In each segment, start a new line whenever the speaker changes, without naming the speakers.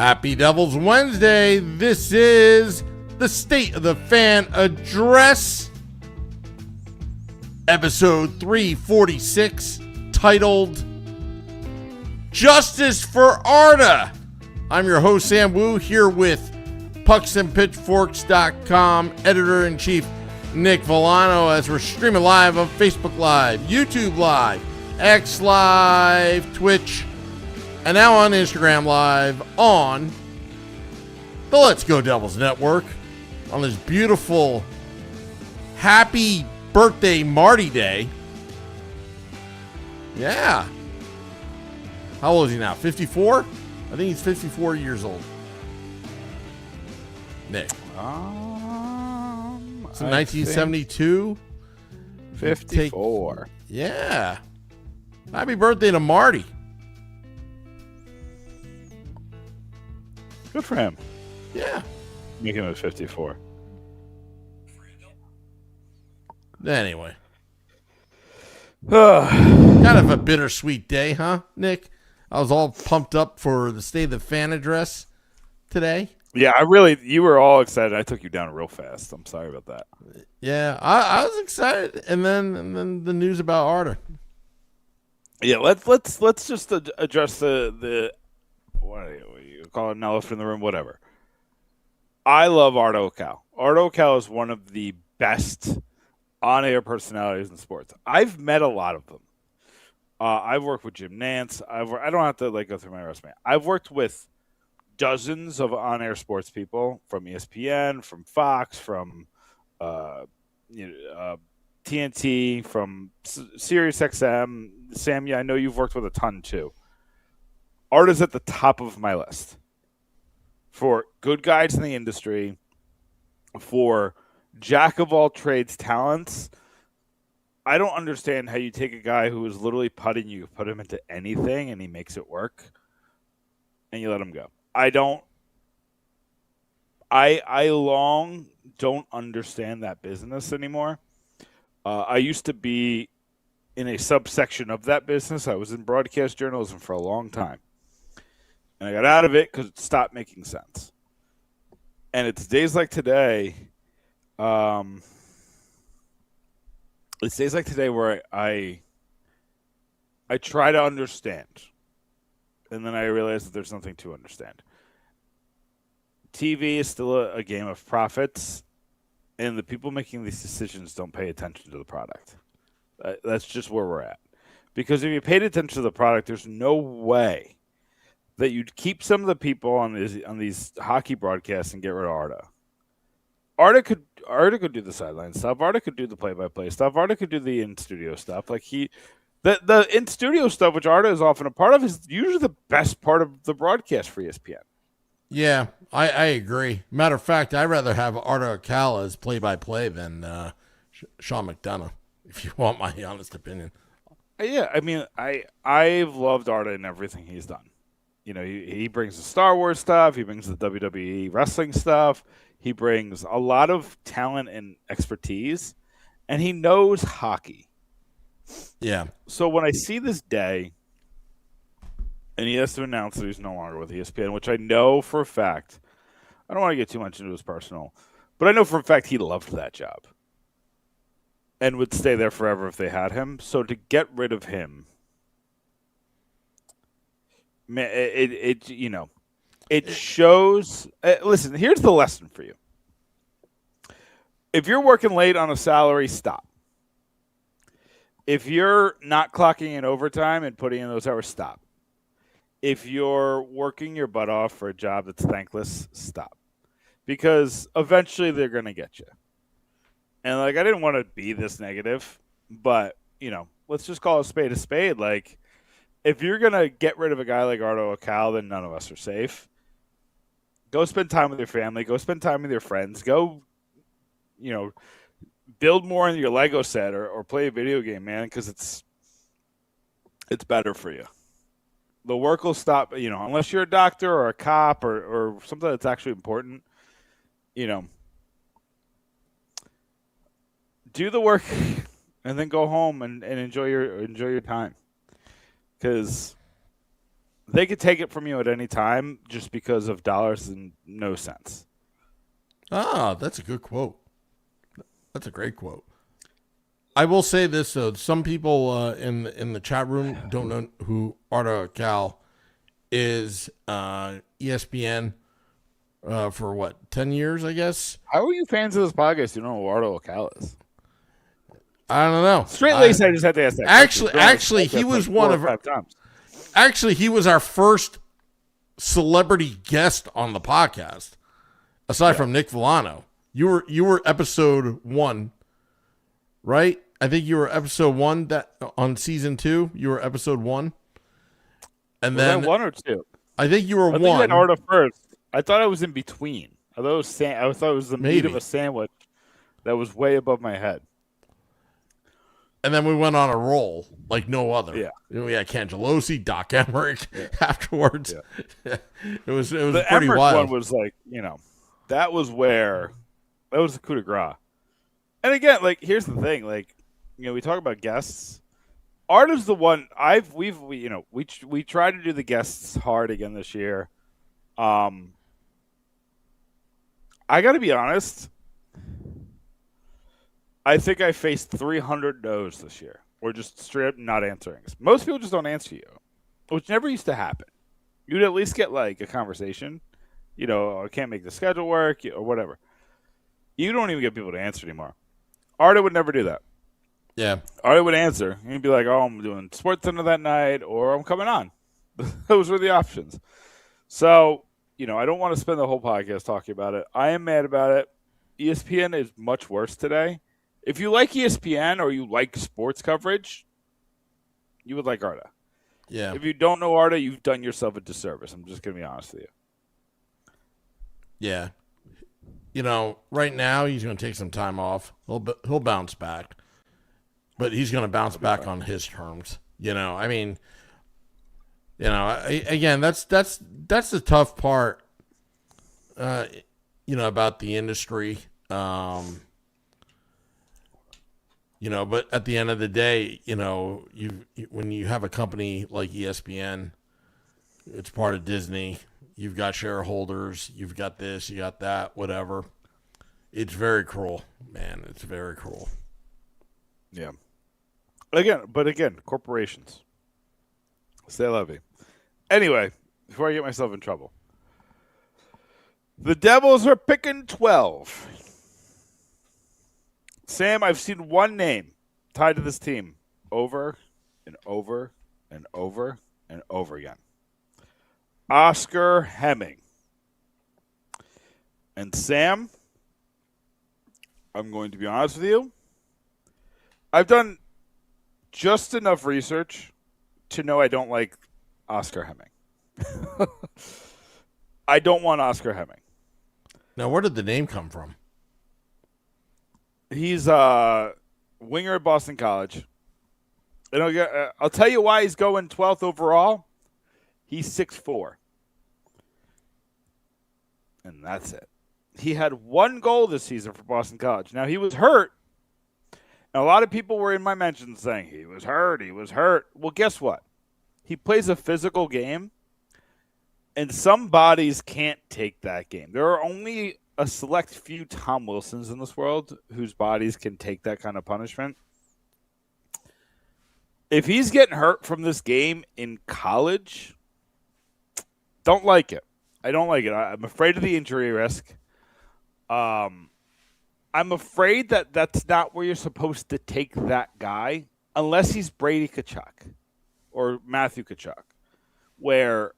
Happy Devil's Wednesday. This is the State of the Fan Address, episode 346, titled Justice for Arda. I'm your host, Sam Wu, here with pucksandpitchforks.com editor-in-chief Nick Villano, as we're streaming live on Facebook Live, YouTube Live, X Live, Twitch, and now on Instagram Live on the Let's Go Devils Network on this beautiful, happy birthday Marty Day. Yeah. How old is he now? 54? I think he's 54 years old. Nick. So 1972.
54.
Yeah. Happy birthday to Marty.
Good for him.
Yeah.
Making him at 54.
Anyway. Kind of a bittersweet day, huh, Nick? I was all pumped up for the State of the Fan Address today.
Yeah, you were all excited. I took you down real fast. I'm sorry about that.
Yeah, I was excited, and then the news about Arda.
Yeah, let's just address the what do you call it, an elephant in the room, whatever. I love Arda Ocal. Arda Ocal is one of the best on-air personalities in sports. I've met a lot of them. I've worked with Jim Nantz. I don't have to go through my resume. I've worked with dozens of on-air sports people from ESPN, from Fox, from TNT, from Sirius XM. Sam, yeah, I know you've worked with a ton too. Arda's at the top of my list for good guys in the industry, for jack of all trades talents. I don't understand how you take a guy who is literally putting you, put him into anything, and he makes it work, and you let him go. I don't understand that business anymore. I used to be in a subsection of that business. I was in broadcast journalism for a long time. And I got out of it because it stopped making sense. And it's days like today, where I try to understand. And then I realize that there's nothing to understand. TV is still a game of profits, and the people making these decisions don't pay attention to the product. That's just where we're at. Because if you paid attention to the product, there's no way that you'd keep some of the people on these hockey broadcasts and get rid of Arda. Arda could do the sideline stuff. Arda could do the play-by-play stuff. Arda could do the in-studio stuff. The in-studio stuff, which Arda is often a part of, is usually the best part of the broadcast for ESPN.
Yeah, I agree. Matter of fact, I'd rather have Arda Ocal as play-by-play than Sean McDonough, if you want my honest opinion.
Yeah, I mean, I've loved Arda in everything he's done. You know, he brings the Star Wars stuff. He brings the WWE wrestling stuff. He brings a lot of talent and expertise, and he knows hockey.
Yeah.
So when I see this day, and he has to announce that he's no longer with ESPN, which I know for a fact, I don't want to get too much into his personal, but I know for a fact he loved that job and would stay there forever if they had him. So to get rid of him, man, it shows. Listen, here's the lesson for you. If you're working late on a salary, stop. If you're not clocking in overtime and putting in those hours, stop. If you're working your butt off for a job that's thankless, stop. Because eventually they're going to get you. And, I didn't want to be this negative, but, let's just call a spade a spade. If you're going to get rid of a guy like Arda Ocal, then none of us are safe. Go spend time with your family. Go spend time with your friends. Go, build more in your Lego set or play a video game, man, because it's better for you. The work will stop, unless you're a doctor or a cop or something that's actually important, do the work and then go home and enjoy your time. Because they could take it from you at any time just because of dollars and no cents.
Ah, that's a good quote. That's a great quote. I will say this though: some people in the chat room don't know who Arda Ocal is. ESPN for what 10 years, I guess.
How are you fans of this podcast? You don't know who Arda Ocal is.
I don't know.
Straight laced. I just had to ask that.
Actually, he was one of. Actually, he was our first celebrity guest on the podcast, aside from Nick Villano. You were episode 1, right? I think you were episode 1 that on season 2. You were episode 1, and
was
then
that 1 or 2.
I think you were 1.
I think I had Arda first. I thought I was in between. I thought it was the meat of a sandwich that was way above my head.
And then we went on a roll like no other.
Yeah.
We had Cangelosi, Doc Emmerich afterwards.
Yeah.
It was
the
pretty
Emmerich
wild.
one was like, that was the coup de grace. And again, like, here's the thing, like, we talk about guests. Arda's the one we tried to do the guests hard again this year. I got to be honest. I think I faced 300 no's this year, or just straight up not answering. Most people just don't answer you, which never used to happen. You'd at least get like a conversation. I can't make the schedule work, or whatever. You don't even get people to answer anymore. Arda would never do that.
Yeah.
Arda would answer. He'd be like, "Oh, I'm doing Sports Center that night, or I'm coming on." Those were the options. So, I don't want to spend the whole podcast talking about it. I am mad about it. ESPN is much worse today. If you like ESPN or you like sports coverage, you would like Arda.
Yeah.
If you don't know Arda, you've done yourself a disservice. I'm just going to be honest with you.
Yeah. Right now he's going to take some time off. He'll bounce back. But he's going to bounce back on his terms. Again, that's the tough part about the industry. But at the end of the day, when you have a company like ESPN, it's part of Disney. You've got shareholders. You've got this. You got that. Whatever. It's very cruel, man. It's very cruel.
Yeah. Again, corporations. Say love you. Anyway, before I get myself in trouble, the Devils are picking 12. Sam, I've seen one name tied to this team over and over and over and over again. Oscar Hemming. And Sam, I'm going to be honest with you. I've done just enough research to know I don't like Oscar Hemming. I don't want Oscar Hemming.
Now, where did the name come from?
He's a winger at Boston College. And I'll tell you why he's going 12th overall. He's 6'4". And that's it. He had 1 goal this season for Boston College. Now, he was hurt. And a lot of people were in my mentions saying, he was hurt. Well, guess what? He plays a physical game. And some bodies can't take that game. There are only a select few Tom Wilsons in this world whose bodies can take that kind of punishment. If he's getting hurt from this game in college, don't like it. I don't like it. I'm afraid of the injury risk. I'm afraid that that's not where you're supposed to take that guy unless he's Brady Tkachuk or Matthew Tkachuk, where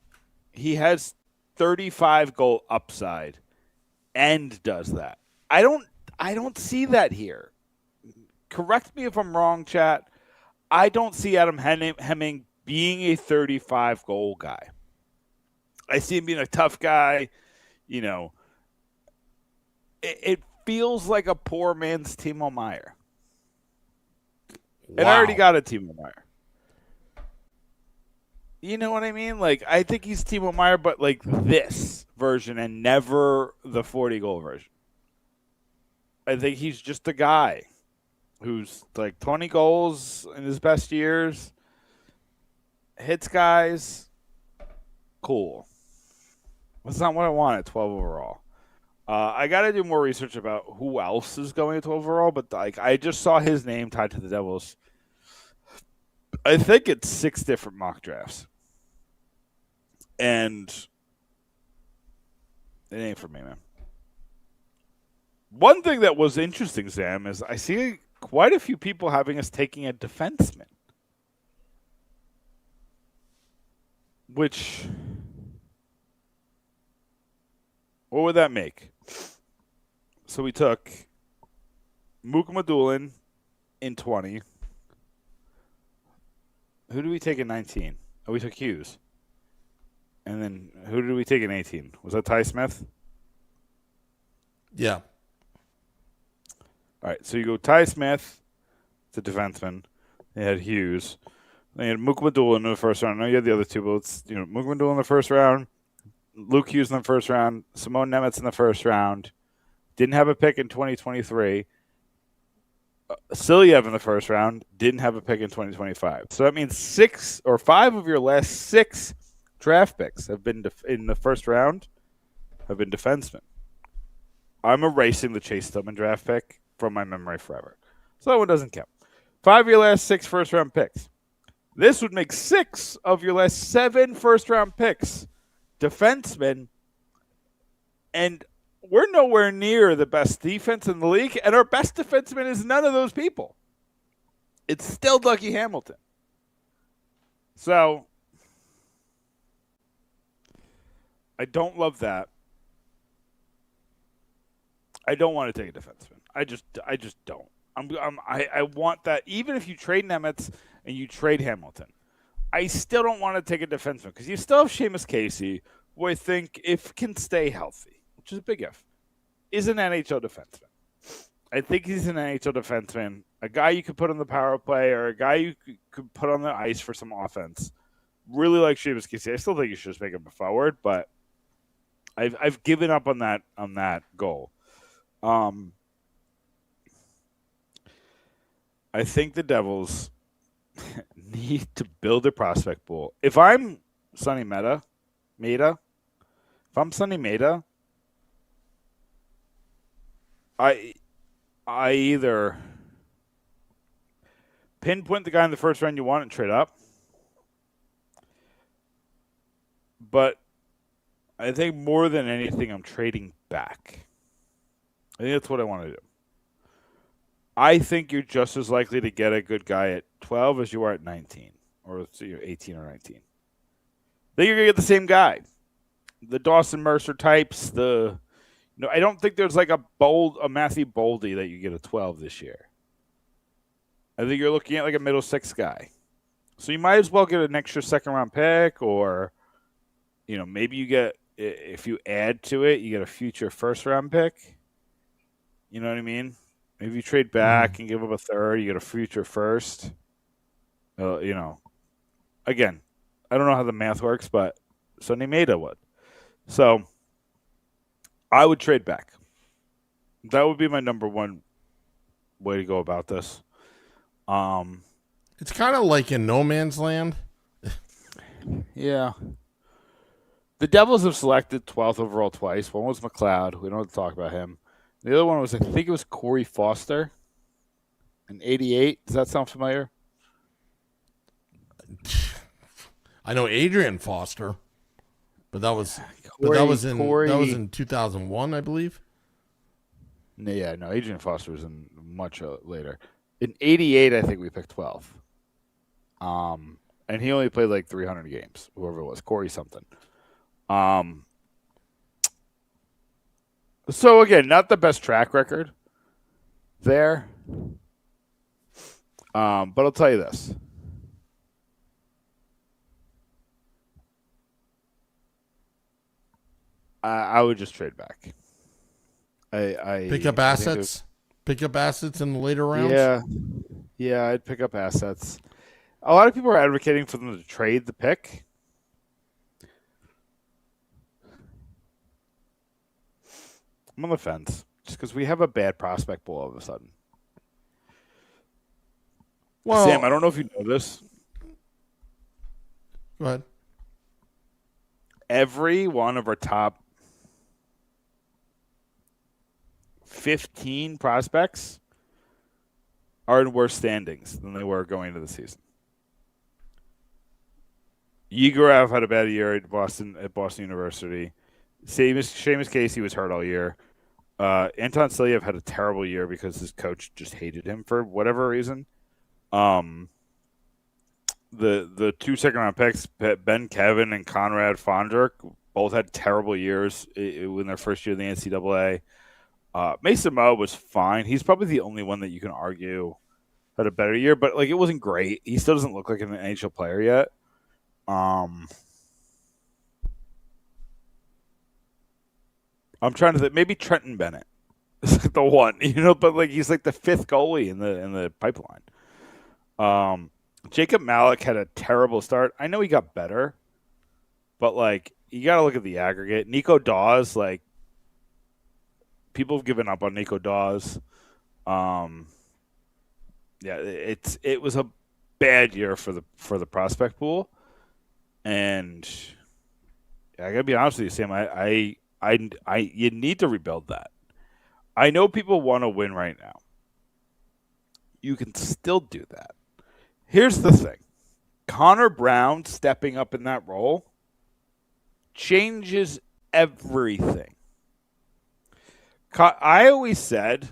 he has 35 goal upside and does that. I don't see that here. Correct me if I'm wrong, chat. I don't see Adam Hemming being a 35 goal guy. I see him being a tough guy. It feels like a poor man's Timo Meier. Wow. And I already got a Timo Meier. You know what I mean? Like, I think he's Timo Meier, but like this version and never the 40-goal version. I think he's just a guy who's like 20 goals in his best years, hits guys, Cool. That's not what I want at 12 overall. I got to do more research about who else is going at 12 overall, but I just saw his name tied to the Devils. I think it's 6 different mock drafts. And it ain't for me, man. One thing that was interesting, Sam, is I see quite a few people having us taking a defenseman. Which, what would that make? So we took Mukmadulin in 20. Who did we take in 19? Oh, we took Hughes. And then who did we take in 18? Was that Ty Smith?
Yeah.
All right, so you go Ty Smith, the defenseman. They had Hughes. They had Mukmadulin in the first round. I know you had the other two, but it's Mukmadulin in the first round, Luke Hughes in the first round, Simone Nemetz in the first round. Didn't have a pick in 2023. Silyev in the first round. Didn't have a pick in 2025. So that means 6 or 5 of your last 6 draft picks have been in the first round have been defensemen. I'm erasing the Chase Tillman draft pick from my memory forever. So that one doesn't count. 5 of your last 6 first-round picks. This would make 6 of your last 7 first-round picks defensemen, and we're nowhere near the best defense in the league, and our best defenseman is none of those people. It's still Dougie Hamilton. So I don't love that. I don't want to take a defenseman. I just don't. I want that. Even if you trade Nemetz and you trade Hamilton, I still don't want to take a defenseman because you still have Seamus Casey, who I think, if can stay healthy, which is a big if, is an NHL defenseman. I think he's an NHL defenseman, a guy you could put on the power play or a guy you could put on the ice for some offense. Really like Seamus Casey. I still think you should just make him a forward, but I've given up on that goal. I think the Devils need to build a prospect pool. If I'm Sonny Mehta, if I'm Sonny Mehta, I either pinpoint the guy in the first round you want and trade up, but I think more than anything, I'm trading back. I think that's what I want to do. I think you're just as likely to get a good guy at 12 as you are at 19 or 18 or 19. I think you're going to get the same guy. The Dawson Mercer types, I don't think there's like a Matthew Boldy that you get at 12 this year. I think you're looking at like a middle 6 guy. So you might as well get an extra second round pick or, maybe you get, if you add to it, you get a future first round pick. You know what I mean? Maybe you trade back and give up a third, you get a future first. Again, I don't know how the math works, but Sonny Mehta would. So I would trade back. That would be my number one way to go about this.
It's kind of like in no man's land.
Yeah. The Devils have selected 12th overall twice. One was McLeod. We don't have to talk about him. The other one was, I think it was Corey Foster in 88. Does that sound familiar?
I know Adrian Foster, but that was in 2001, I believe.
Yeah, no, Adrian Foster was in much later. In 88, I think we picked 12. And he only played like 300 games, whoever it was, Corey something. So, again, not the best track record there. But I'll tell you this. I would just trade back. I
pick up assets? Pick up assets in the later rounds?
Yeah, I'd pick up assets. A lot of people are advocating for them to trade the pick. I'm on the fence just because we have a bad prospect pool all of a sudden. Well, Sam, I don't know if you know this.
Go ahead.
every one of our top 15 prospects are in worse standings than they were going into the season. Yegorov had a bad year at Boston University. Seamus Casey was hurt all year. Anton Silyev had a terrible year because his coach just hated him for whatever reason. The 2 second-round picks, Ben Kevin and Conrad Fondruk, both had terrible years in their first year in the NCAA. Mason Mo was fine. He's probably the only one that you can argue had a better year, but it wasn't great. He still doesn't look like an NHL player yet. I'm trying to think. Maybe Trenton Bennett is the one, but he's like the 5th goalie in the pipeline. Jacob Malik had a terrible start. I know he got better, but you got to look at the aggregate. Nico Dawes, people have given up on Nico Dawes. It was a bad year for the prospect pool. And I gotta be honest with you, Sam. You need to rebuild that. I know people want to win right now. You can still do that. Here's the thing: Connor Brown stepping up in that role changes everything. I always said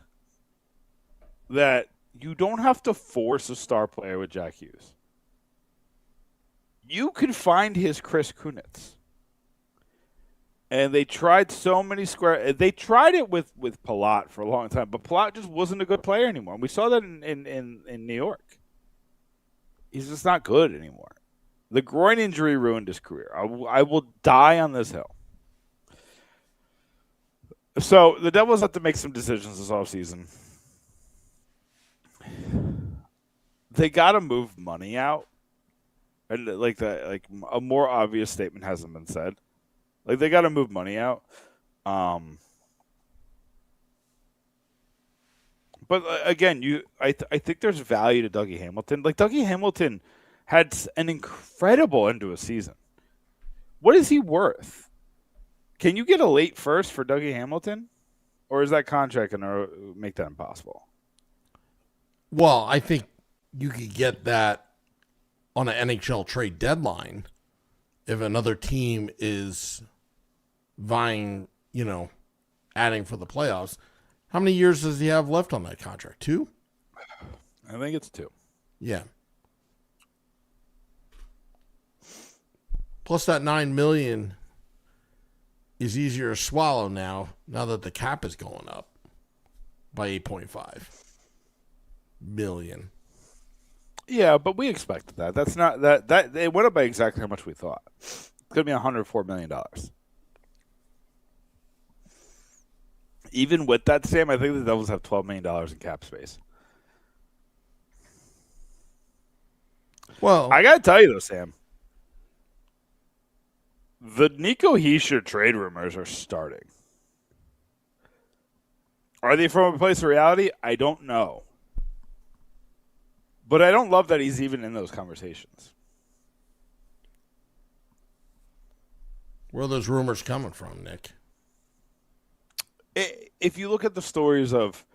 that you don't have to force a star player with Jack Hughes. You could find his Chris Kunitz. And they tried so many they tried it with Palat for a long time, but Palat just wasn't a good player anymore. And we saw that in New York. He's just not good anymore. The groin injury ruined his career. I will die on this hill. So the Devils have to make some decisions this offseason. They got to move money out. And a more obvious statement hasn't been said. They got to move money out. But again, I think there's value to Dougie Hamilton. Dougie Hamilton had an incredible end to a season. What is he worth? Can you get a late first for Dougie Hamilton? Or is that contract going to make that impossible?
Well, I think you could get that on an NHL trade deadline if another team is vying, adding for the playoffs. How many years does he have left on that contract? 2?
I think it's 2.
Yeah. Plus that $9 million is easier to swallow now that the cap is going up by $8.5 million.
Yeah, but we expected that. That's not that it went up by exactly how much we thought. It's going to be $104 million. Even with that, Sam, I think the Devils have $12 million in cap space.
Well,
I got to tell you, though, Sam, the Nico Hischier trade rumors are starting. Are they from a place of reality? I don't know. But I don't love that he's even in those conversations.
Where are those rumors coming from, Nick?
If you look at the stories of,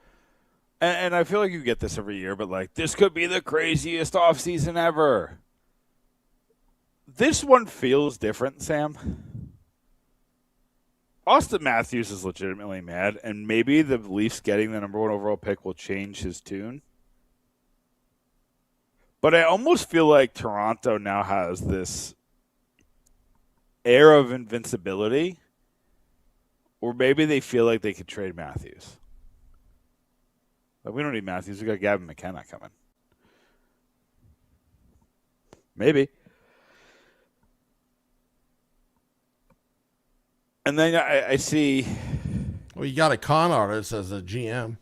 and I feel like you get this every year, but this could be the craziest offseason ever. This one feels different, Sam. Austin Matthews is legitimately mad, and maybe the Leafs getting the number 1 overall pick will change his tune. But I almost feel like Toronto now has this air of invincibility, or maybe they feel like they could trade Matthews. We don't need Matthews. We got Gavin McKenna coming. Maybe. And then I see...
Well, you got a con artist as a GM.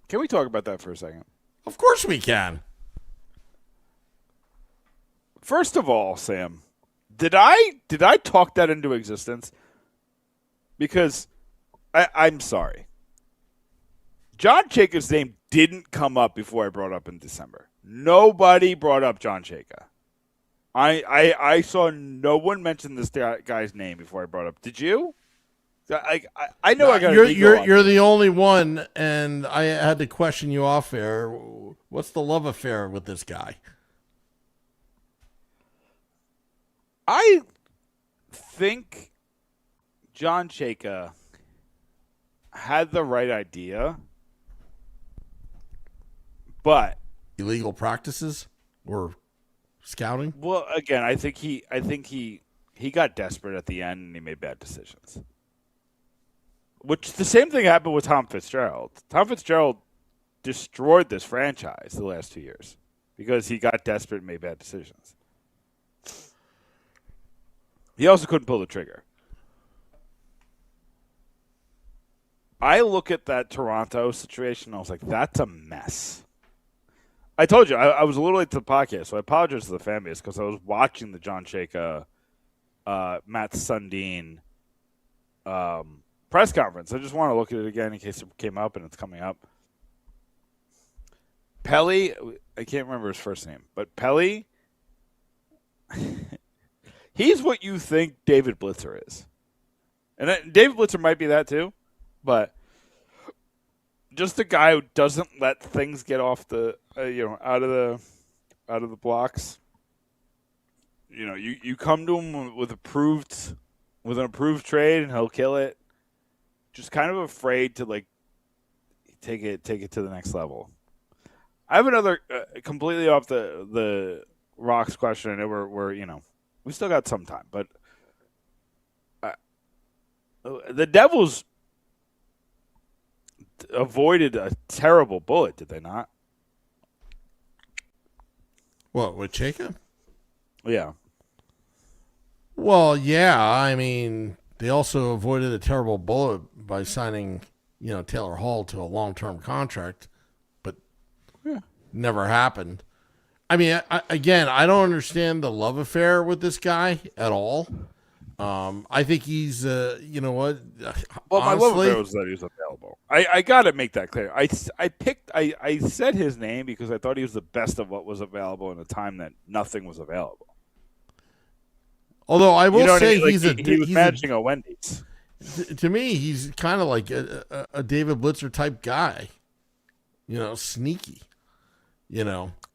Can we talk about that for a second?
Of course we can.
First of all, Sam, did I talk that into existence? Because I'm sorry. John Chayka's name didn't come up before I brought up in December. Nobody brought up John Chayka. I saw no one mention this guy's name before I brought it up. Did you? I know I got
you're the only one, and I had to question you off air. What's the love affair with this guy?
I think John Chayka had the right idea, but
illegal practices or scouting?
Well, again, I think he got desperate at the end and he made bad decisions. Which the same thing happened with Tom Fitzgerald. Tom Fitzgerald destroyed this franchise the last 2 years because he got desperate and made bad decisions. He also couldn't pull the trigger. I look at that Toronto situation and I was like, that's a mess. I told you, I was a little late to the podcast, so I apologize to the fan base because I was watching the John Chayka, Matt Sundin press conference. I just want to look at it again in case it came up, and it's coming up. Pelly, I can't remember his first name, but Pelly, he's what you think David Blitzer is. And David Blitzer might be that too, but just a guy who doesn't let things get off the out of the blocks. You know, you come to him with an approved trade and he'll kill it. Just kind of afraid to like take it to the next level. I have another completely off the rocks question. I know we're we still got some time, but the Devils avoided a terrible bullet, did they not?
What, with Chayka?
Yeah.
Well, yeah. I mean, they also avoided a terrible bullet by signing, Taylor Hall to a long-term contract, but never happened. I mean, I don't understand the love affair with this guy at all. I think he's, you know what?
Well,
honestly,
my love affair was that he was available. I got to make that clear. I said his name because I thought he was the best of what was available in a time that nothing was available.
Although I will say
he was managing a Wendy's.
To me, he's kind of like a David Blitzer type guy. Sneaky.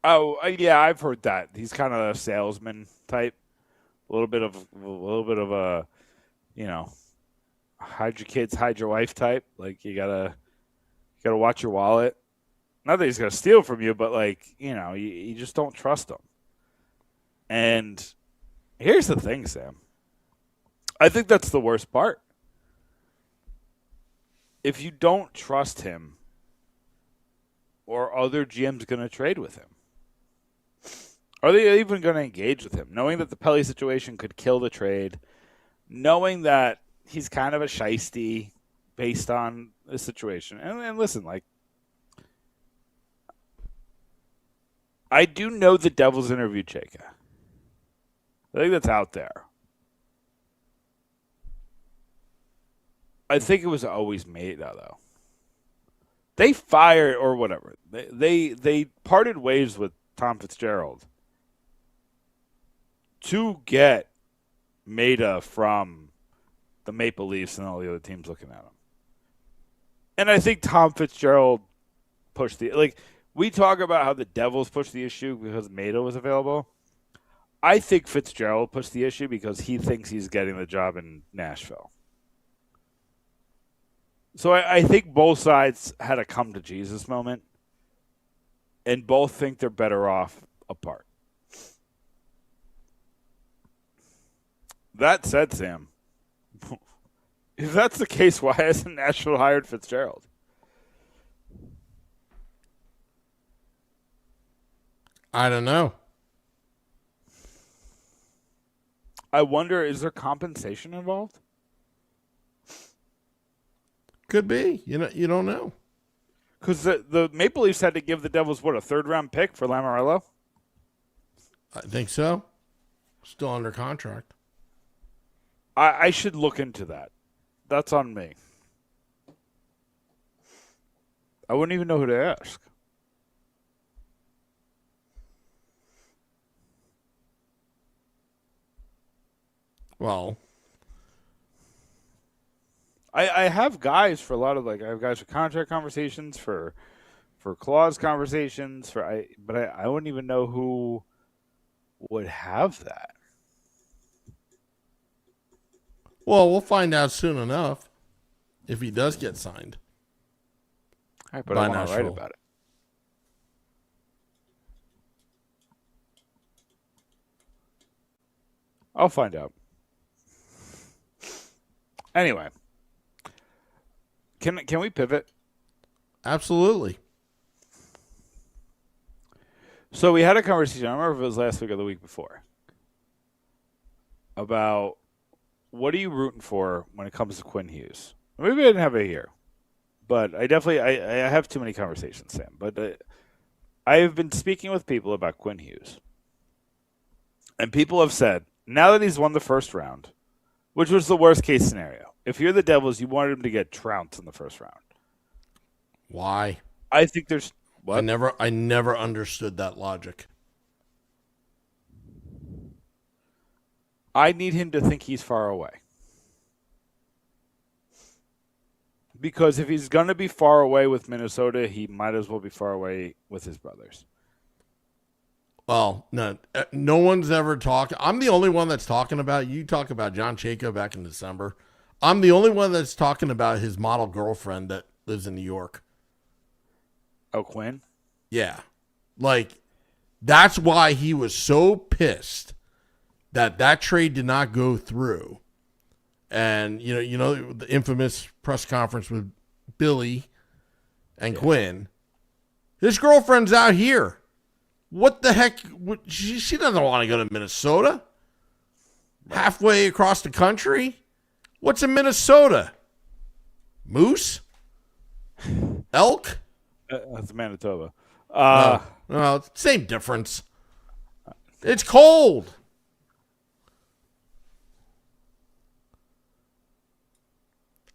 Oh yeah, I've heard that. He's kind of a salesman type. A little bit of a, hide your kids, hide your wife type. Like you gotta watch your wallet. Not that he's gonna steal from you, but you just don't trust him. And here's the thing, Sam. I think that's the worst part. If you don't trust him, or other GM's going to trade with him? Are they even going to engage with him? Knowing that the Pelly situation could kill the trade, knowing that he's kind of a shiesty based on the situation. And listen, I do know the Devils interviewed Chayka. I think that's out there. I think it was always made, though. They fired, or whatever. They parted ways with Tom Fitzgerald to get Maeda from the Maple Leafs and all the other teams looking at him. And I think Tom Fitzgerald pushed we talk about how the Devils pushed the issue because Maeda was available. I think Fitzgerald pushed the issue because he thinks he's getting the job in Nashville. So I think both sides had a come to Jesus moment, and both think they're better off apart. That said, Sam, if that's the case, why hasn't Nashville hired Fitzgerald?
I don't know.
I wonder, is there compensation involved?
Could be. You don't know.
Because the Maple Leafs had to give the Devils, a third-round pick for Lamoriello?
I think so. Still under contract.
I should look into that. That's on me. I wouldn't even know who to ask.
Well,
I have guys for a lot of I have guys for contract conversations, for clause conversations, but I wouldn't even know who would have that.
well, we'll find out soon enough if he does get signed.
All right, but I want to write about it. I'll find out. Anyway, can we pivot?
Absolutely.
So we had a conversation, I don't remember if it was last week or the week before, about what are you rooting for when it comes to Quinn Hughes? Maybe I didn't have it here, but I definitely I have too many conversations, Sam. But I have been speaking with people about Quinn Hughes, and people have said, now that he's won the first round, which was the worst case scenario, if you're the Devils, you wanted him to get trounced in the first round.
Why?
I think there's what?
I never understood that logic.
I need him to think he's far away. Because if he's going to be far away with Minnesota, he might as well be far away with his brothers.
Well, no one's ever talked. I'm the only one that's talking about. You talk about John Chaco back in December. I'm the only one that's talking about his model girlfriend that lives in New York.
Oh, Quinn?
Yeah. That's why he was so pissed that trade did not go through. And, you know the infamous press conference with Billy and Quinn. His girlfriend's out here. What the heck? She doesn't want to go to Minnesota. Halfway across the country? What's in Minnesota? Moose? Elk?
That's Manitoba.
No, same difference. It's cold.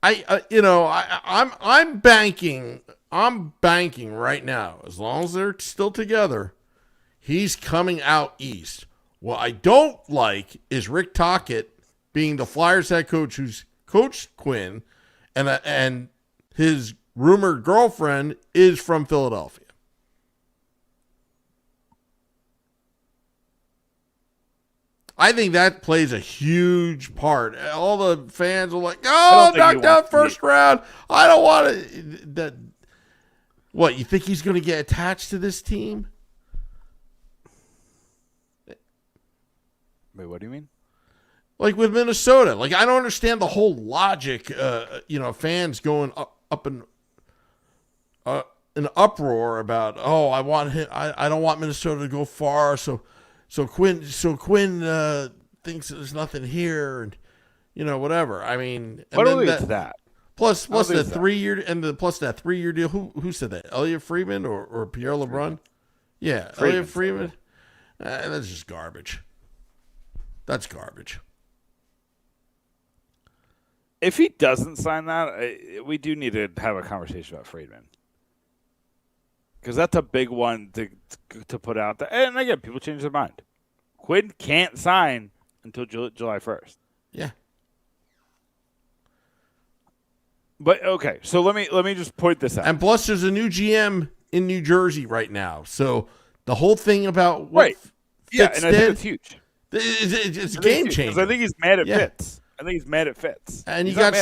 I'm banking right now. As long as they're still together, he's coming out east. What I don't like is Rick Tocchet being the Flyers head coach who's coached Quinn, and his rumored girlfriend is from Philadelphia. I think that plays a huge part. All the fans are like, "Oh, knocked out first round. I don't want to." What, you think he's going to get attached to this team?
Wait, what do you mean?
Like with Minnesota, I don't understand the whole logic. Fans going up in an uproar about, oh, I want him. I don't want Minnesota to go far. So Quinn thinks there's nothing here, and whatever. I mean,
I don't think it's that.
Plus the 3 year and plus that 3 year deal. Who said that? Elliot Friedman or Pierre LeBrun? Yeah, Elliot Friedman. That's just garbage. That's garbage.
If he doesn't sign that, we do need to have a conversation about Friedman. Because that's a big one to put out there. And again, people change their mind. Quinn can't sign until July 1st.
Yeah.
But, okay, so let me just point this out.
And plus, there's a new GM in New Jersey right now. So the whole thing about what Fitz
and I think it's huge.
It's a game changer.
I think he's mad at Fitz. I think he's mad at Fitz.
And you got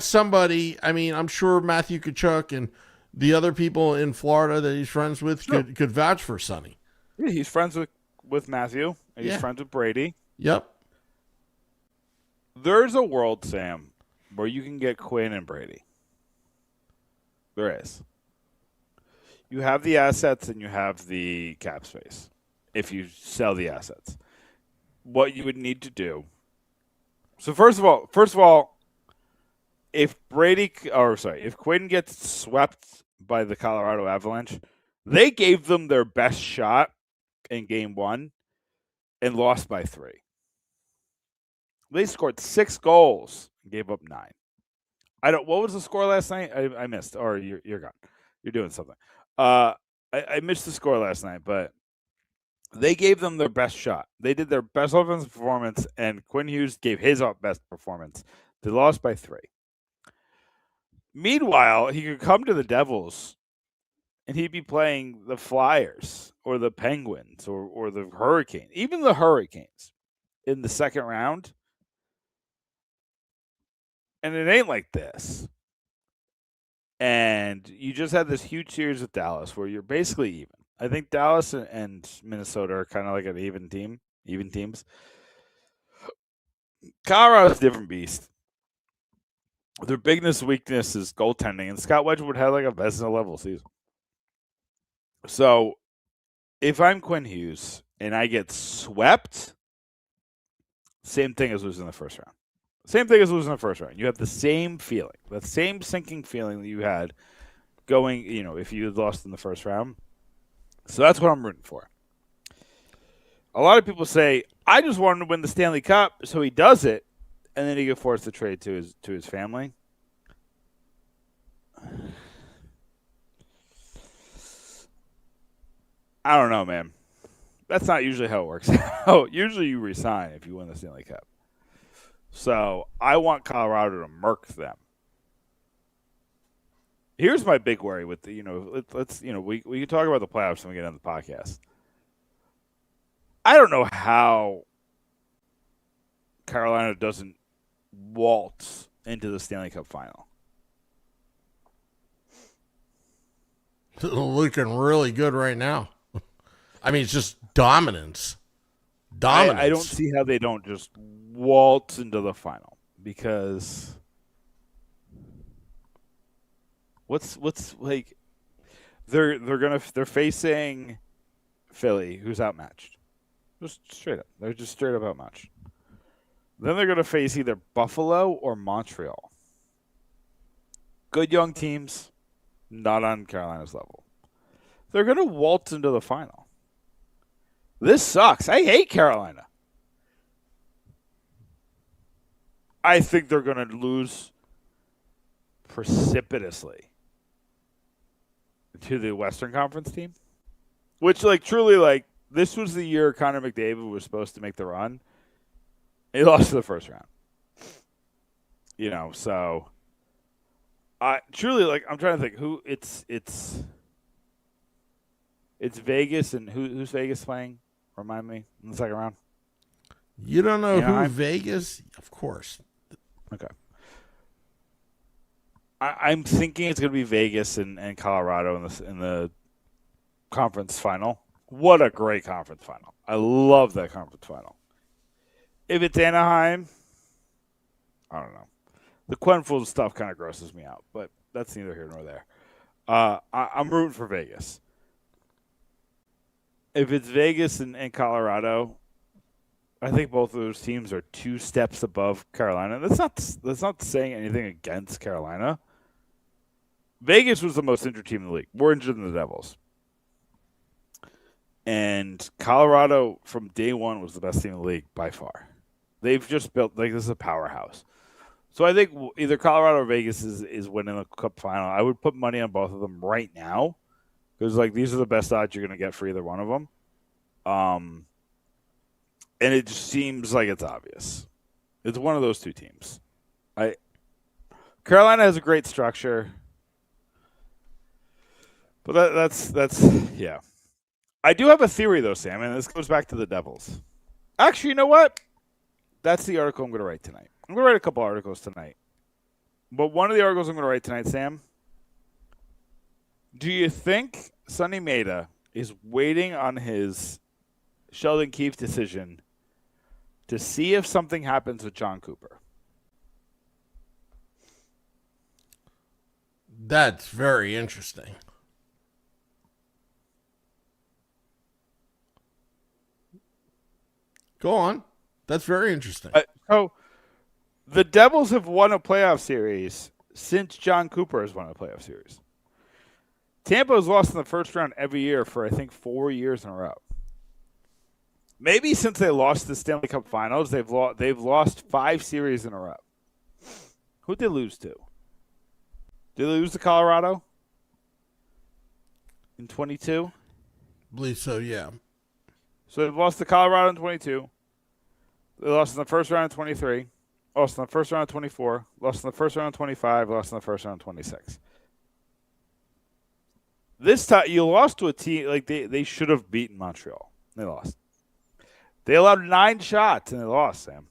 somebody. I mean, I'm sure Matthew Tkachuk and the other people in Florida that he's friends with could vouch for Sonny.
Yeah, he's friends with Matthew. And he's friends with Brady.
Yep.
There's a world, Sam, where you can get Quinn and Brady. There is. You have the assets and you have the cap space. If you sell the assets, what you would need to do. So first of all, if Quinn gets swept by the Colorado Avalanche, they gave them their best shot in Game 1 and lost by 3. They scored 6 goals and gave up 9. What was the score last night? I missed. Or you're gone. You're doing something. I missed the score last night, but They gave them their best shot. They did their best offensive performance, and Quinn Hughes gave his best performance. They lost by 3. Meanwhile, he could come to the Devils, and he'd be playing the Flyers or the Penguins or the Hurricanes, even the Hurricanes in the second round. And it ain't like this. And you just had this huge series with Dallas where you're basically even. I think Dallas and Minnesota are kind of like an even teams. Colorado's a different beast. Their biggest weakness is goaltending, and Scott Wedgwood had like a Vezina level season. So if I'm Quinn Hughes and I get swept, same thing as losing the first round. Same thing as losing the first round. You have the same feeling, the same sinking feeling that you had going, if you had lost in the first round. So that's what I'm rooting for. A lot of people say, I just want him to win the Stanley Cup, so he does it, and then he gets forced to trade to his family. I don't know, man. That's not usually how it works out. Usually you resign if you win the Stanley Cup. So I want Colorado to murk them. Here's my big worry with the, let's we can talk about the playoffs when we get on the podcast. I don't know how Carolina doesn't waltz into the Stanley Cup final.
Looking really good right now. I mean, it's just dominance.
I don't see how they don't just waltz into the final because what's like they're facing Philly, who's outmatched. Just straight up. They're just straight up outmatched. Then they're gonna face either Buffalo or Montreal. Good young teams, not on Carolina's level. They're gonna waltz into the final. This sucks. I hate Carolina. I think they're going to lose precipitously to the Western Conference team, which, truly, this was the year Connor McDavid was supposed to make the run. He lost to the first round. So I truly, I'm trying to think who it's Vegas, and who's Vegas playing? Remind me in the second round.
You don't know who Vegas? Of course.
Okay. I'm thinking it's going to be Vegas and Colorado in the conference final. What a great conference final! I love that conference final. If it's Anaheim, I don't know. The Quenville stuff kind of grosses me out, but that's neither here nor there. I'm rooting for Vegas. If it's Vegas and Colorado, I think both of those teams are 2 steps above Carolina. That's not saying anything against Carolina. Vegas was the most injured team in the league. More injured than the Devils. And Colorado from day one was the best team in the league by far. They've just built this is a powerhouse. So I think either Colorado or Vegas is winning the Cup final. I would put money on both of them right now. Because these are the best odds you're going to get for either one of them. And it just seems like it's obvious. It's one of those two teams. Carolina has a great structure. But that's yeah. I do have a theory though, Sam, and this goes back to the Devils. Actually, you know what? That's the article I'm going to write tonight. I'm going to write a couple articles tonight. But one of the articles I'm going to write tonight, Sam, do you think Sonny Maeda is waiting on his Sheldon Keefe decision to see if something happens with John Cooper?
That's very interesting. Go on. That's very interesting.
So the Devils have won a playoff series since John Cooper has won a playoff series. Tampa has lost in the first round every year for, I think, 4 years in a row. Maybe since they lost the Stanley Cup Finals, they've lost 5 series in a row. Who'd they lose to? Did they lose to Colorado in 22?
I believe so, yeah.
So they've lost to Colorado in 22. They lost in the first round in 23. Lost in the first round in 24. Lost in the first round in 25. Lost in the first round in 26. This time, you lost to a team like they should have beaten Montreal. They lost. They allowed 9 shots and they lost, Sam.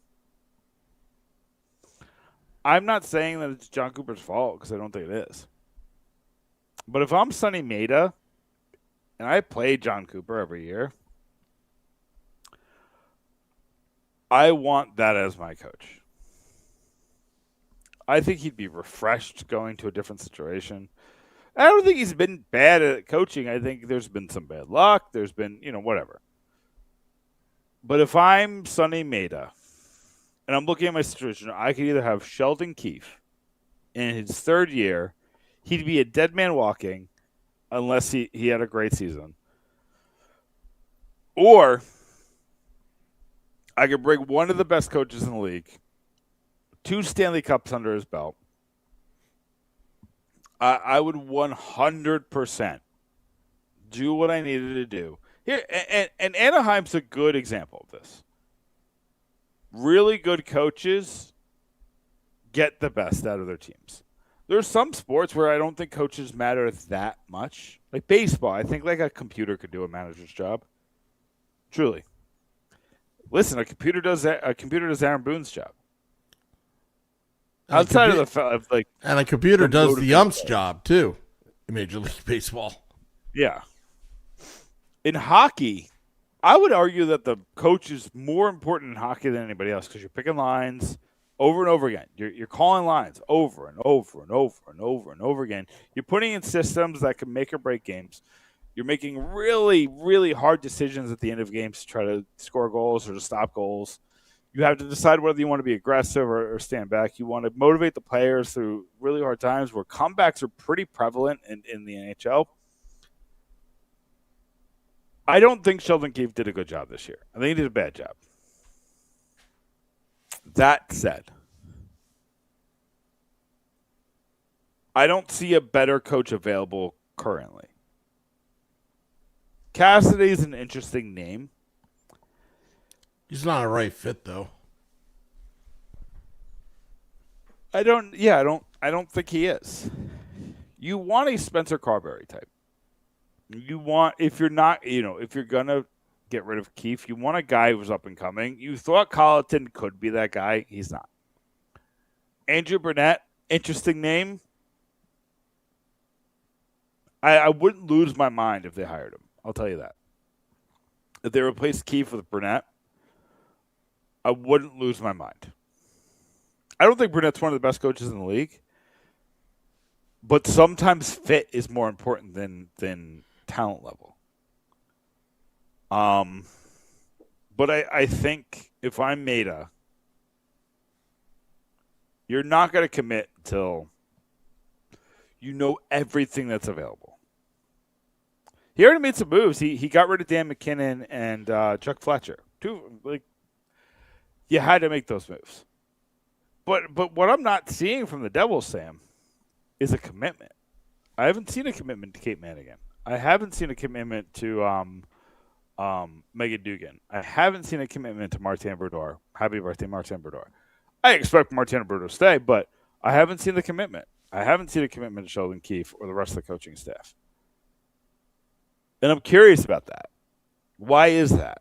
I'm not saying that it's John Cooper's fault because I don't think it is. But if I'm Sonny Maeda and I play John Cooper every year, I want that as my coach. I think he'd be refreshed going to a different situation. I don't think he's been bad at coaching. I think there's been some bad luck. There's been, whatever. But if I'm Sonny Maeda and I'm looking at my situation, I could either have Sheldon Keefe in his third year. He'd be a dead man walking unless he had a great season. Or I could bring one of the best coaches in the league, 2 Stanley Cups under his belt. I would 100% do what I needed to do. Here, and Anaheim's a good example of this. Really good coaches get the best out of their teams. There's some sports where I don't think coaches matter that much. Like baseball, I think like a computer could do a manager's job. Truly. Listen, a computer does Aaron Boone's job. Outside of like,
and a computer does the ump's job too in Major League Baseball.
Yeah. In hockey, I would argue that the coach is more important in hockey than anybody else because you're picking lines over and over again. You're calling lines over and over and over and over and over again. You're putting in systems that can make or break games. You're making really, really hard decisions at the end of games to try to score goals or to stop goals. You have to decide whether you want to be aggressive or stand back. You want to motivate the players through really hard times where comebacks are pretty prevalent in the NHL. I don't think Sheldon Keefe did a good job this year. I think he did a bad job. That said, I don't see a better coach available currently. Cassidy's an interesting name.
He's not a right fit though.
I don't think he is. You want a Spencer Carberry type. You want, if you're gonna get rid of Keefe, you want a guy who's up and coming. You thought Colleton could be that guy. He's not. Andrew Burnett, interesting name. I wouldn't lose my mind if they hired him. I'll tell you that. If they replaced Keefe with Burnett, I wouldn't lose my mind. I don't think Burnett's one of the best coaches in the league, but sometimes fit is more important than talent level. But I think if I'm Maeda, you're not going to commit until you know everything that's available. He already made some moves. He got rid of Dan McKinnon and Chuck Fletcher. You had to make those moves. But what I'm not seeing from the Devils, Sam, is a commitment. I haven't seen a commitment to Kate Madigan. I haven't seen a commitment to Megan Dugan. I haven't seen a commitment to Martin Brodeur. Happy birthday, Martin Brodeur. I expect Martin Brodeur to stay, but I haven't seen the commitment. I haven't seen a commitment to Sheldon Keefe or the rest of the coaching staff. And I'm curious about that. Why is that?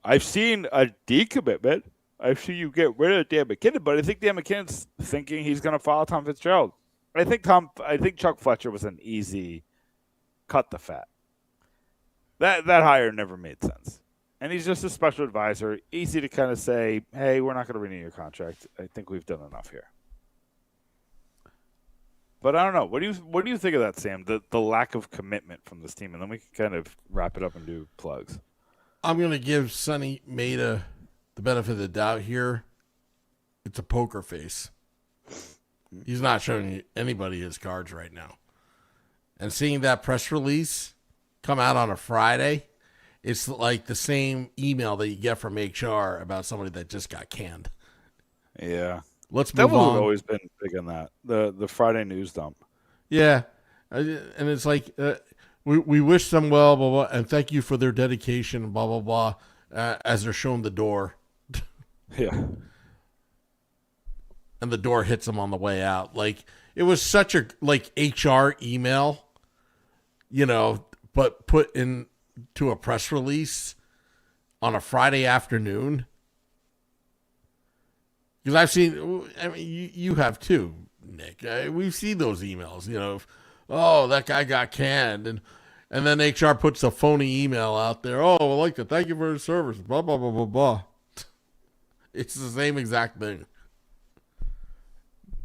I've seen a decommitment. I've seen you get rid of Dan McKinnon, but I think Dan McKinnon's thinking he's going to follow Tom Fitzgerald. I think Chuck Fletcher was an easy cut the fat. That hire never made sense. And he's just a special advisor. Easy to kind of say, hey, we're not going to renew your contract. I think we've done enough here. But I don't know. What do you think of that, Sam? The lack of commitment from this team, and then we can kind of wrap it up and do plugs.
I'm going to give Sonny Maeda the benefit of the doubt here. It's a poker face. He's not showing anybody his cards right now. And seeing that press release come out on a Friday, it's like the same email that you get from HR about somebody that just got canned.
Yeah.
Let's move on.
I've always been big on that. The Friday news dump.
Yeah. And it's like we wish them well, blah, blah, and thank you for their dedication, blah, blah, blah, as they're shown the door.
Yeah.
And the door hits them on the way out. Like, it was such a, like, HR email, you know, but put into a press release on a Friday afternoon. Because I've seen, I mean, you have too, Nick. We've seen those emails, you know, oh, that guy got canned. And then HR puts a phony email out there. Oh, I like that. Thank you for your service. Blah, blah, blah, blah, blah. It's the same exact thing.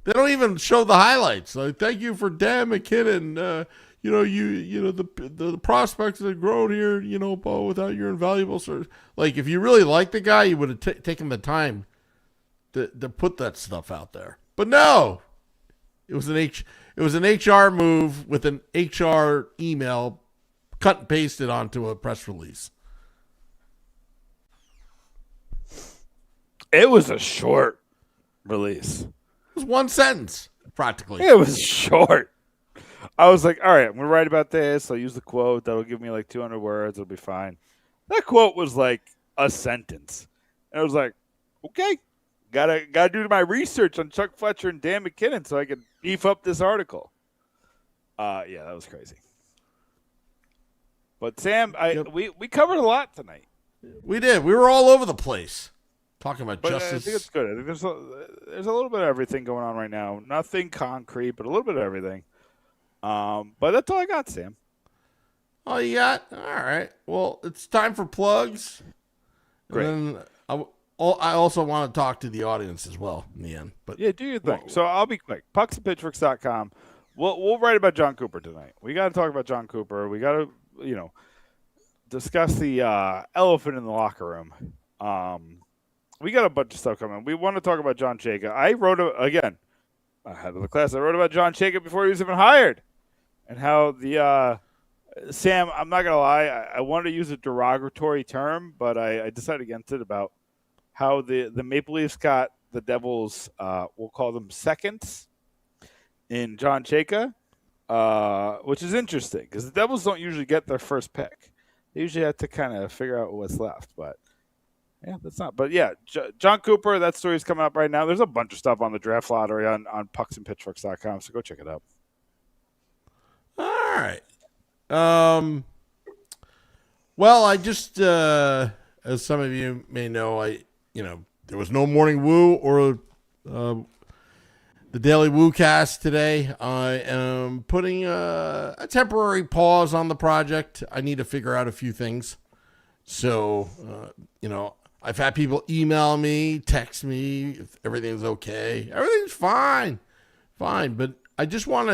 They don't even show the highlights. Like, thank you for Dan McKinnon. You know, the prospects that have grown here, you know, without your invaluable service. Like, if you really liked the guy, you would have taken the time to put that stuff out there. But no, it was an HR move with an HR email cut and pasted onto a press release.
It was a short release.
It was one sentence, practically.
It was short. I was like, all right, I'm going to write about this. I'll use the quote. That'll give me like 200 words. It'll be fine. That quote was like a sentence. And I was like, okay, gotta do my research on Chuck Fletcher and Dan McKinnon so I can beef up this article. Yeah, that was crazy. But Sam, we covered a lot tonight.
We did. We were all over the place. Talking about justice.
I think it's good. I think there's a little bit of everything going on right now. Nothing concrete, but a little bit of everything. But that's all I got, Sam.
Oh, you got? All right. Well, it's time for plugs.
Great.
And then I also want to talk to the audience as well in the end. But
yeah, do your thing. So I'll be quick. pucksandpitchforks.com. We'll write about John Cooper tonight. We got to talk about John Cooper. We got to, discuss the elephant in the locker room. We got a bunch of stuff coming. We want to talk about John Chayka. I wrote, again, ahead of the class, I wrote about John Chayka before he was even hired. And how Sam, I'm not going to lie, I wanted to use a derogatory term, but I decided against it about how the Maple Leafs got the Devils, we'll call them seconds, in John Chayka, which is interesting because the Devils don't usually get their first pick. They usually have to kind of figure out what's left, but yeah, that's not. But yeah, John Cooper, that story's coming up right now. There's a bunch of stuff on the draft lottery on pucksandpitchforks.com, so go check it out.
All right. Well, I just, as some of you may know, there was no morning woo or the daily woo cast today. I am putting a temporary pause on the project. I need to figure out a few things. So, I've had people email me, text me if everything's okay. Everything's fine. But I just want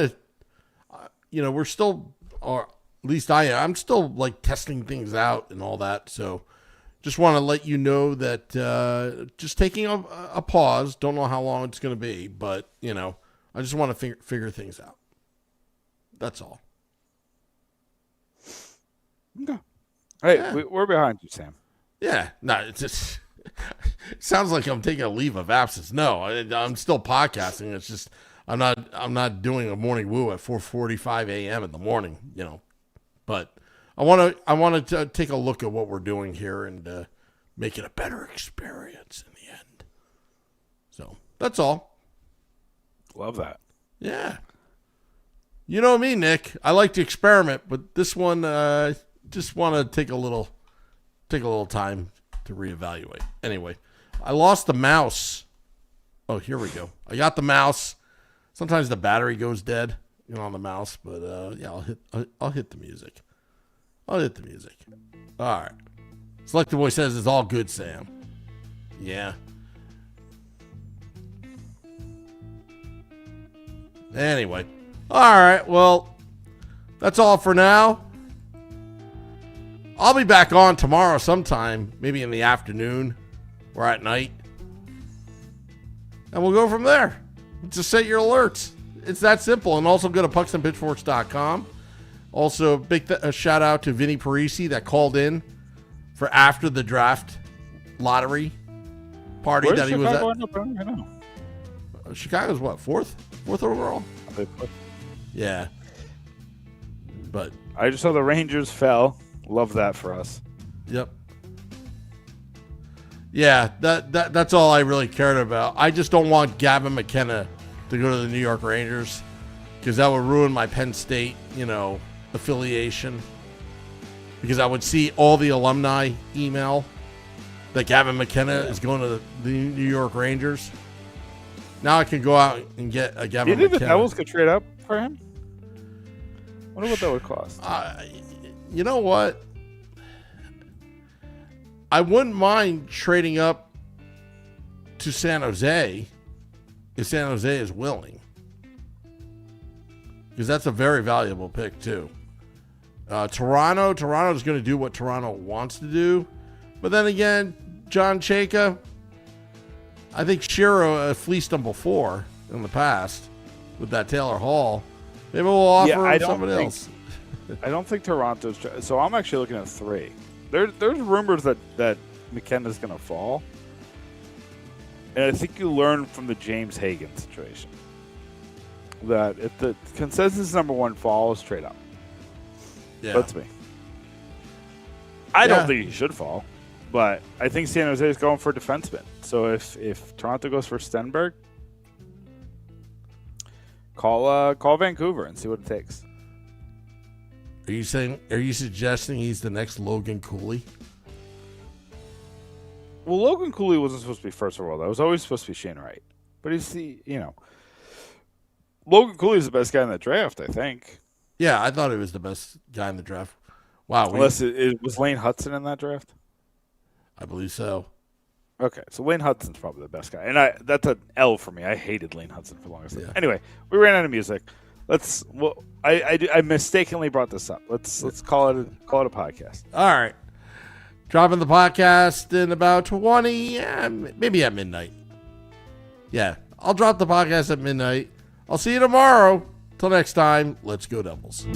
to, we're still, or at least I'm still like testing things out and all that. So just want to let you know that just taking a pause. Don't know how long it's going to be, but, I just want to figure things out. That's all.
Okay. Hey,
yeah.
We're behind you, Sam.
Yeah, no, it's just it sounds like I'm taking a leave of absence. No, I'm still podcasting. It's just I'm not doing a morning woo at 4:45 a.m. in the morning, But I want to take a look at what we're doing here and make it a better experience in the end. So that's all.
Love that.
Yeah. You know me, Nick. I like to experiment, but this one just want to take a little time to reevaluate. Anyway, I lost the mouse. Oh, here we go. I got the mouse. Sometimes the battery goes dead, on the mouse, but I'll hit the music. All right. Selective Voice says it's all good, Sam. Yeah. Anyway. All right. Well, that's all for now. I'll be back on tomorrow sometime, maybe in the afternoon or at night. And we'll go from there. Just set your alerts. It's that simple. And also go to pucksandpitchforks.com. Also, big shout out to Vinny Parisi that called in for after the draft lottery party that he was at.
I know.
Chicago's what, fourth overall? Yeah. But
I just saw the Rangers fell. Love that for us.
Yep. Yeah, that's all I really cared about. I just don't want Gavin McKenna to go to the New York Rangers because that would ruin my Penn State, affiliation. Because I would see all the alumni email that Gavin McKenna is going to the New York Rangers. Now I can go out and get a Gavin McKenna.
Do you think the Devils could trade up for him? I wonder what that would cost.
You know what? I wouldn't mind trading up to San Jose if San Jose is willing. Because that's a very valuable pick, too. Toronto's going to do what Toronto wants to do. But then again, John Chayka, I think Shiro fleeced him before in the past with that Taylor Hall. Maybe we'll offer him somebody else.
I don't think Toronto's... So I'm actually looking at 3. There's rumors that McKenna's going to fall. And I think you learn from the James Hagan situation that if the consensus number 1 falls, trade up.
Yeah.
That's me. I don't think he should fall, but I think San Jose is going for defenseman. So if Toronto goes for Stenberg, call Vancouver and see what it takes.
Are you suggesting he's the next Logan Cooley?
Well, Logan Cooley wasn't supposed to be first overall. That was always supposed to be Shane Wright. But Logan Cooley's the best guy in the draft, I think.
Yeah, I thought he was the best guy in the draft. Wow.
Unless it was Lane Hudson in that draft?
I believe so.
Okay, so Lane Hudson's probably the best guy. And that's an L for me. I hated Lane Hudson for the longest time.
Yeah.
Anyway, we ran out of music. I mistakenly brought this up. Let's call it a podcast.
All right. Dropping the podcast in about 20, maybe at midnight. Yeah, I'll drop the podcast at midnight. I'll see you tomorrow. Till next time, let's go Devils.